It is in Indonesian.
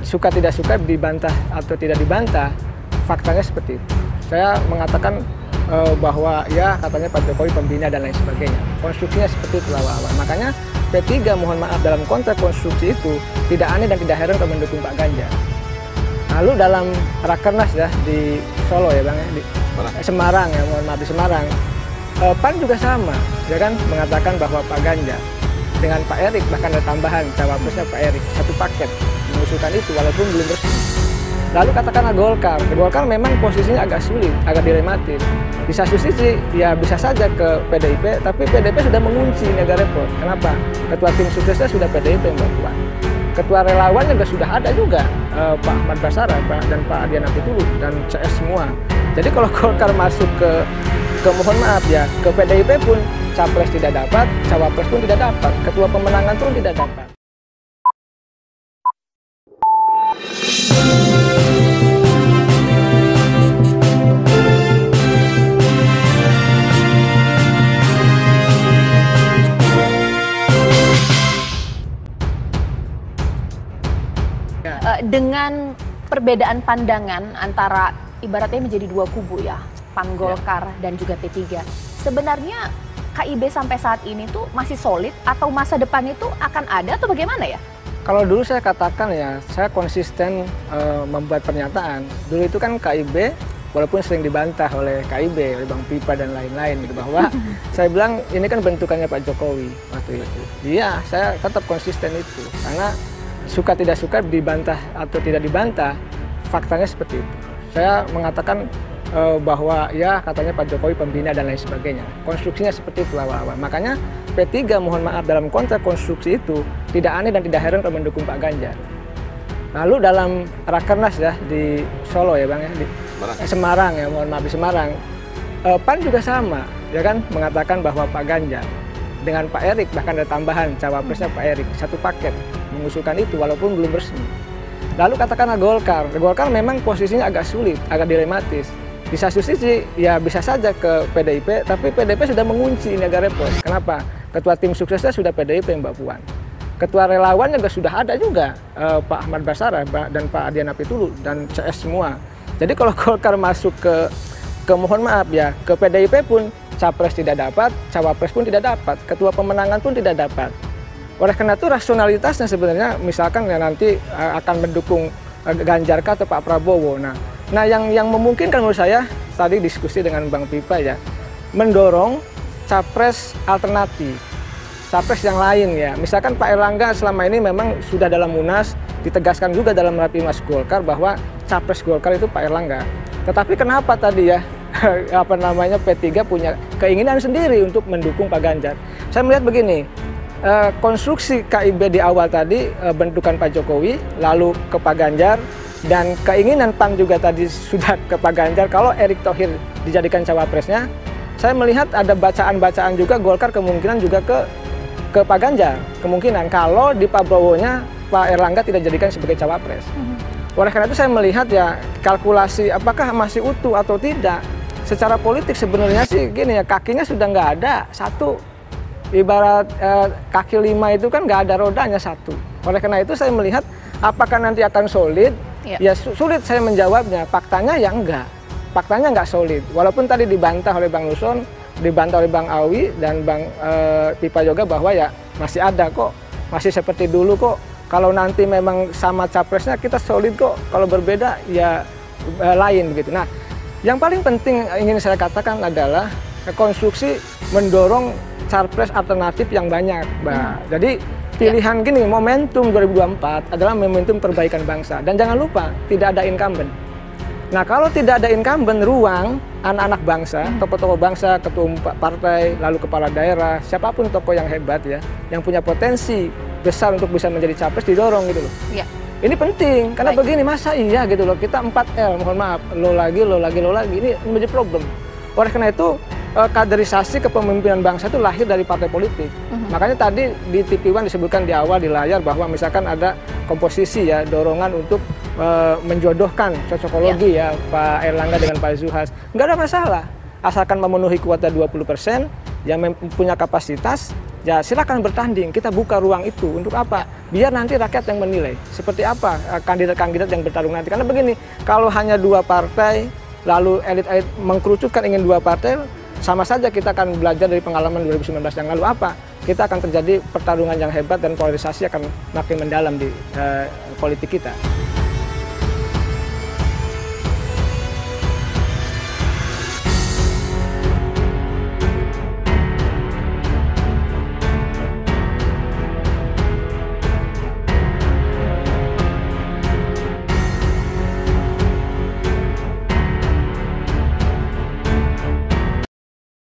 suka tidak suka dibantah atau tidak dibantah, faktanya seperti itu. Saya mengatakan bahwa ya katanya Pak Jokowi pembina dan lain sebagainya. Konstruksinya seperti itu awal-awal. Makanya P3 mohon maaf dalam konteks konstruksi itu tidak aneh dan tidak heran kalau mendukung Pak Ganjar. Lalu dalam Rakernas ya di Solo ya Bang ya, di Semarang ya, mohon maaf di Semarang. PAN juga sama, ya kan mengatakan bahwa Pak Ganjar dengan Pak Erik, bahkan ada tambahan cawapresnya Pak Erik, satu paket mengusulkan itu walaupun belum resmi. Lalu katakanlah Golkar memang posisinya agak sulit, agak dilematis. Di satu sisi ya bisa saja ke PDIP, tapi PDIP sudah mengunci, ini agak repot. Kenapa? Ketua tim suksesnya sudah PDIP Mbak Puan. Ketua relawan juga sudah ada juga, Pak Ahmad Basara dan Pak Adian Apitulu dan CS semua. Jadi kalau Golkar masuk ke mohon maaf ya, ke PDIP pun capres tidak dapat, cawapres pun tidak dapat, ketua pemenangan pun tidak dapat. Dengan perbedaan pandangan antara ibaratnya menjadi dua kubu ya, PAN Golkar dan juga P3. Sebenarnya KIB sampai saat ini tuh masih solid atau masa depan itu akan ada atau bagaimana ya? Kalau dulu saya katakan ya, saya konsisten membuat pernyataan. Dulu itu kan KIB, walaupun sering dibantah oleh KIB, oleh Bang Pipa dan lain-lain gitu, bahwa saya bilang ini kan bentukannya Pak Jokowi waktu itu. Iya, saya tetap konsisten itu. Karena suka tidak suka dibantah atau tidak dibantah, faktanya seperti itu. Saya mengatakan bahwa ya katanya Pak Jokowi pembina dan lain sebagainya. Konstruksinya seperti itu awal-awal. Makanya P3 mohon maaf dalam konteks konstruksi itu tidak aneh dan tidak heran kalau mendukung Pak Ganjar. Lalu dalam Rakernas ya di Solo ya Bang ya, di Semarang ya, mohon maaf di Semarang. PAN juga sama, ya kan mengatakan bahwa Pak Ganjar dengan Pak Erik, bahkan ada tambahan cawapresnya Pak Erik, satu paket mengusulkan itu walaupun belum resmi. Lalu katakanlah Golkar memang posisinya agak sulit, agak dilematis. Di satu sisi ya bisa saja ke PDIP, tapi PDIP sudah mengunci, ini agak repot. Kenapa? Ketua tim suksesnya sudah PDIP Mbak Puan. Ketua relawan juga sudah ada juga, Pak Ahmad Basara dan Pak Adian Apitulu dan CS semua. Jadi kalau Golkar masuk ke mohon maaf ya, ke PDIP pun capres tidak dapat, cawapres pun tidak dapat, ketua pemenangan pun tidak dapat. Oleh karena itu rasionalitasnya sebenarnya misalkan ya nanti akan mendukung Ganjar atau Pak Prabowo. Nah yang memungkinkan menurut saya tadi diskusi dengan Bang Pipa ya, mendorong capres alternatif, capres yang lain ya. Misalkan Pak Erlangga selama ini memang sudah dalam Munas ditegaskan juga dalam Rapimnas Golkar bahwa capres Golkar itu Pak Erlangga. Tetapi kenapa tadi ya apa namanya P3 punya keinginan sendiri untuk mendukung Pak Ganjar? Saya melihat begini. Konstruksi KIB di awal tadi bentukan Pak Jokowi, lalu ke Pak Ganjar, dan keinginan PAN juga tadi sudah ke Pak Ganjar. Kalau Erick Thohir dijadikan cawapresnya, saya melihat ada bacaan-bacaan juga Golkar kemungkinan juga ke Pak Ganjar. Kemungkinan kalau di Pak Prabowo-nya Pak Erlangga tidak dijadikan sebagai cawapres. Oleh karena itu saya melihat ya kalkulasi apakah masih utuh atau tidak. Secara politik sebenarnya sih gini ya, kakinya sudah nggak ada satu. Ibarat kaki 5 itu kan nggak ada rodanya satu. Oleh karena itu saya melihat apakah nanti akan solid, ya sulit saya menjawabnya. Faktanya ya enggak, faktanya nggak solid. Walaupun tadi dibantah oleh Bang Nusron, dibantah oleh Bang Awi dan Bang Pipa juga bahwa ya masih ada kok, masih seperti dulu kok. Kalau nanti memang sama capresnya kita solid kok, kalau berbeda ya lain begitu. Nah, yang paling penting ingin saya katakan adalah konstruksi mendorong capres alternatif yang banyak, Mbak. Jadi pilihan gini, momentum 2024 adalah momentum perbaikan bangsa. Dan jangan lupa, tidak ada incumbent. Nah, kalau tidak ada incumbent, ruang anak-anak bangsa, tokoh-tokoh bangsa, ketua partai, lalu kepala daerah, siapapun tokoh yang hebat ya, yang punya potensi besar untuk bisa menjadi capres didorong gitu loh. Ya. Ini penting, karena begini, masa iya gitu loh, kita 4L, mohon maaf, lo lagi, ini menjadi problem. Oleh karena itu, kaderisasi kepemimpinan bangsa itu lahir dari partai politik. Makanya tadi di TV One disebutkan di awal di layar bahwa misalkan ada komposisi ya, dorongan untuk menjodohkan cocokologi ya Pak Erlangga dengan Pak Zulhas. Nggak ada masalah, asalkan memenuhi kuota 20%, yang punya kapasitas, ya silakan bertanding, kita buka ruang itu. Untuk apa? Biar nanti rakyat yang menilai seperti apa kandidat-kandidat yang bertarung nanti. Karena begini, kalau hanya 2 partai, lalu elit-elit mengkerucutkan ingin 2 partai, sama saja kita akan belajar dari pengalaman 2019 yang lalu apa? Kita akan terjadi pertarungan yang hebat dan polarisasi akan makin mendalam di politik kita.